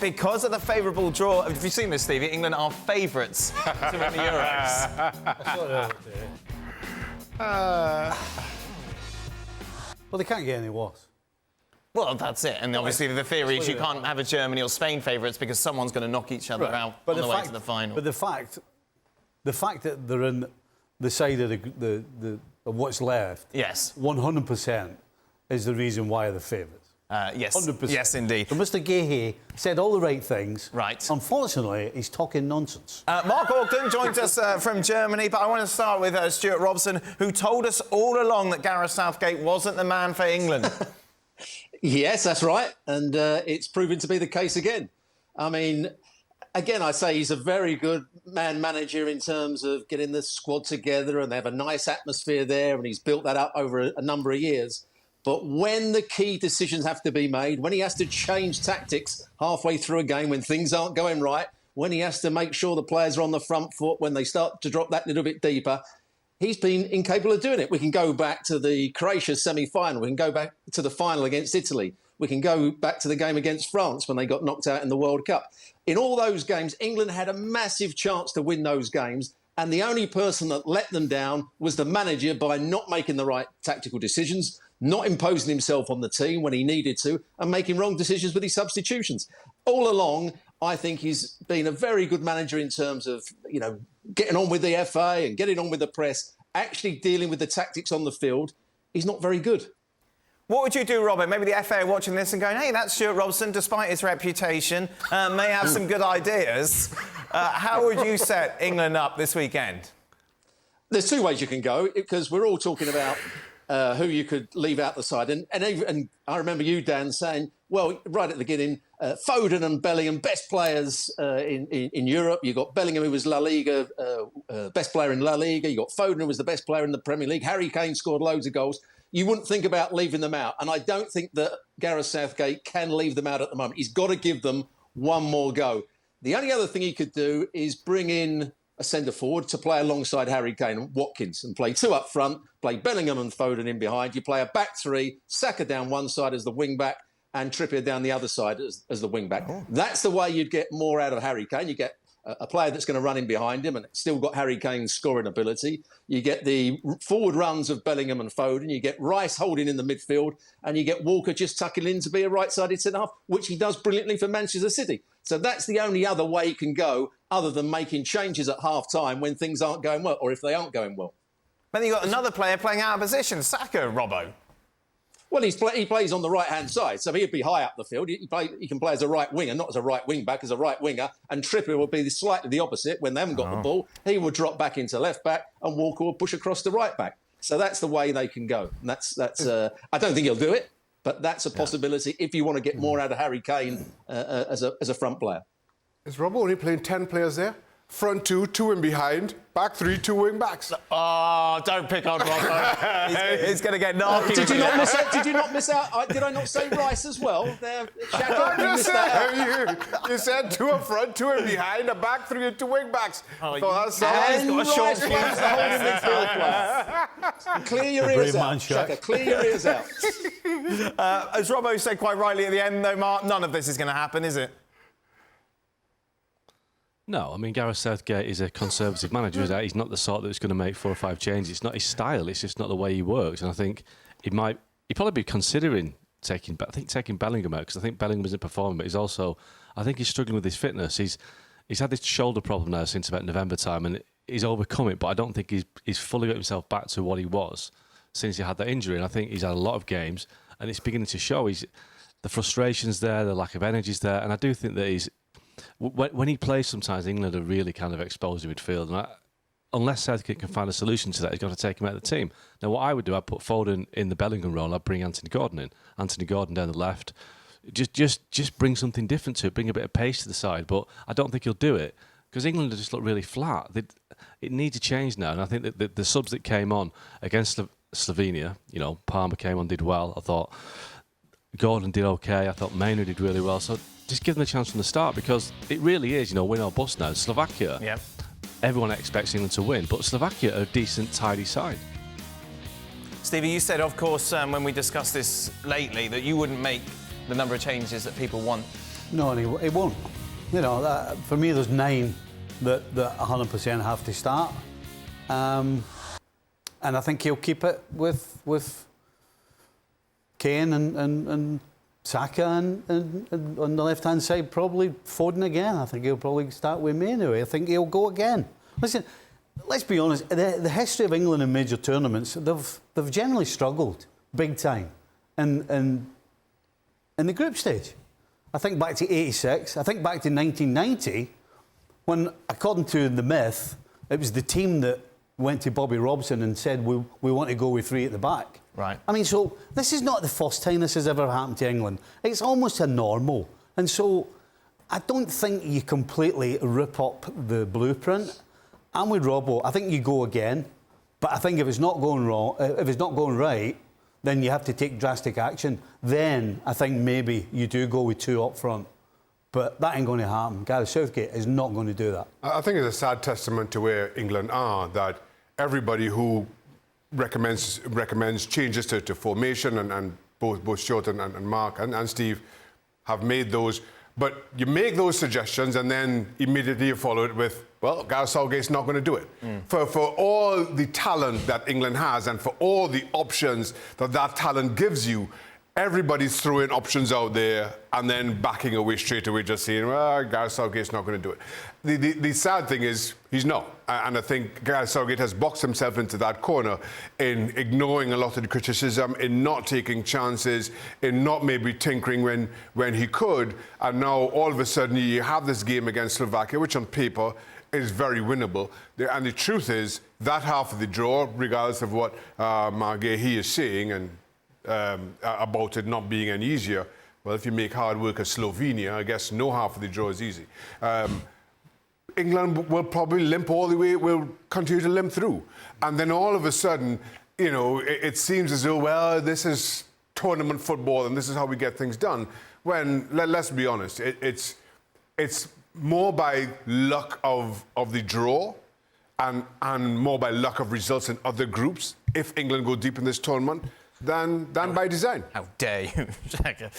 Because of the favourable draw, have you seen this, Stevie? England are favourites to win the Euros. Well, they can't get any worse. Well, that's it. And obviously the theory is you can't have a Germany or Spain favourites because someone's going to knock each other out on the way to the final. But the fact that they're in the side of of what's left, yes, 100% is the reason why they're favourites. Yes, 100%. yes, indeed. So Mr. Gahey said all the right things. Right. Unfortunately, he's talking nonsense. Mark Ogden joins us from Germany, but I want to start with Stewart Robson, who told us all along that Gareth Southgate wasn't the man for England. Yes, that's right. And it's proven to be the case again. I mean, again, I say he's a very good manager in terms of getting the squad together, and they have a nice atmosphere there, and he's built that up over a number of years. But when the key decisions have to be made, when he has to change tactics halfway through a game, when things aren't going right, when he has to make sure the players are on the front foot, when they start to drop that little bit deeper, he's been incapable of doing it. We can go back to the Croatia semi-final. We can go back to the final against Italy. We can go back to the game against France when they got knocked out in the World Cup. In all those games, England had a massive chance to win those games, and the only person that let them down was the manager by not making the right tactical decisions, not imposing himself on the team when he needed to, and making wrong decisions with his substitutions. All along, I think he's been a very good manager in terms of, you know, getting on with the FA and getting on with the press, actually dealing with the tactics on the field. He's not very good. What would you do, Robert? Maybe the FA are watching this and going, hey, that's Stewart Robson, despite his reputation, may have some good ideas. How would you set England up this weekend? There's two ways you can go, because we're all talking about who you could leave out the side. And I remember you, Dan, saying, well, right at the beginning, Foden and Bellingham, best players in Europe. You got Bellingham, who was La Liga, best player in La Liga. You got Foden, who was the best player in the Premier League. Harry Kane scored loads of goals. You wouldn't think about leaving them out. And I don't think that Gareth Southgate can leave them out at the moment. He's got to give them one more go. The only other thing he could do is bring in a centre-forward to play alongside Harry Kane and Watkins and play two up front, play Bellingham and Foden in behind. You play a back three, Saka down one side as the wing-back and Trippier down the other side as the wing-back. Oh. That's the way you'd get more out of Harry Kane. You get a player that's going to run in behind him and still got Harry Kane's scoring ability. You get the forward runs of Bellingham and Foden. You get Rice holding in the midfield, and you get Walker just tucking in to be a right-sided centre-half, which he does brilliantly for Manchester City. So that's the only other way you can go, other than making changes at half-time when things aren't going well, or if they aren't going well. But then you've got another player playing out of position, Saka, Robbo. Well, he plays on the right-hand side, so he'd be high up the field. He can play as a right winger, not as a right wing-back, as a right winger. And Trippier would be slightly the opposite. When they haven't got the ball, he would drop back into left-back and Walker would push across the right-back. So that's the way they can go. And that's. I don't think he'll do it, but that's a possibility if you want to get more out of Harry Kane as a front player. Is Robbo only playing 10 players there? Front two, two in behind, back three, two wing backs. Oh, don't pick on Robbo. He's going to get narky. Did you not miss out? Did I not say Rice as well? Shaka, you said two up front, two in behind, a back three and two wing backs. And Rice runs the holding midfield player. Clear your ears out, Shaka. Clear your ears out. As Robbo said quite rightly at the end, though, Mark, none of this is going to happen, is it? No, I mean, Gareth Southgate is a conservative manager. He's not the sort that's going to make 4 or 5 changes. It's not his style. It's just not the way he works. And I think he'd probably be considering taking Bellingham out, because I think Bellingham isn't performing, but I think he's struggling with his fitness. He's had this shoulder problem now since about November time, and he's overcome it, but I don't think he's fully got himself back to what he was since he had that injury. And I think he's had a lot of games, and it's beginning to show. The frustration's there, the lack of energy's there, and I do think that when he plays, sometimes England are really kind of exposed in midfield. And unless Southgate can find a solution to that, he's got to take him out of the team. Now, what I would do, I'd put Foden in the Bellingham role. I'd bring Anthony Gordon in. Anthony Gordon down the left. Just bring something different to it. Bring a bit of pace to the side. But I don't think he'll do it, because England just look really flat. It needs a change now. And I think that the subs that came on against Slovenia, you know, Palmer came on, did well. I thought Gordon did okay. I thought Maynard did really well. So just give them a chance from the start, because it really is, you know, win or bust now. Slovakia, everyone expects England to win, but Slovakia are a decent, tidy side. Stevie, you said, of course, when we discussed this lately, that you wouldn't make the number of changes that people want No, and he won't. You know, for me, there's 9 that 100% have to start. And I think he'll keep it with Kane and Saka and on the left-hand side, probably Foden again. I think he'll probably start with me anyway. I think he'll go again. Listen, let's be honest, the history of England in major tournaments, they've generally struggled big time in the group stage. I think back to 86, I think back to 1990, when, according to the myth, it was the team that went to Bobby Robson and said, we want to go with 3 at the back. Right. I mean, so this is not the first time this has ever happened to England. It's almost a normal. And so I don't think you completely rip up the blueprint. I'm with Robbo. I think you go again. But I think if it's not going wrong, if it's not going right, then you have to take drastic action. Then I think maybe you do go with 2 up front. But that ain't going to happen. Gareth Southgate is not going to do that. I think it's a sad testament to where England are, that everybody who recommends changes to formation, and both Stuart and Mark and Steve have made those. But you make those suggestions and then immediately you follow it with, well, Gareth Southgate's not going to do it. For all the talent that England has and for all the options that talent gives you, everybody's throwing options out there and then backing away straight away, just saying, well, Gareth Southgate's not going to do it. The sad thing is, he's not. And I think Gareth Southgate has boxed himself into that corner in ignoring a lot of the criticism, in not taking chances, in not maybe tinkering when he could. And now, all of a sudden, you have this game against Slovakia, which on paper is very winnable. And the truth is, that half of the draw, regardless of what Mark Gahey is saying, and about it not being any easier. Well, if you make hard work of Slovenia, I guess no half of the draw is easy. England will probably limp all the way, will continue to limp through. And then all of a sudden, you know, it seems as though, well, this is tournament football and this is how we get things done. When, let's be honest, it's more by luck of the draw and more by luck of results in other groups, if England go deep in this tournament, than by design. How dare you, Shaka.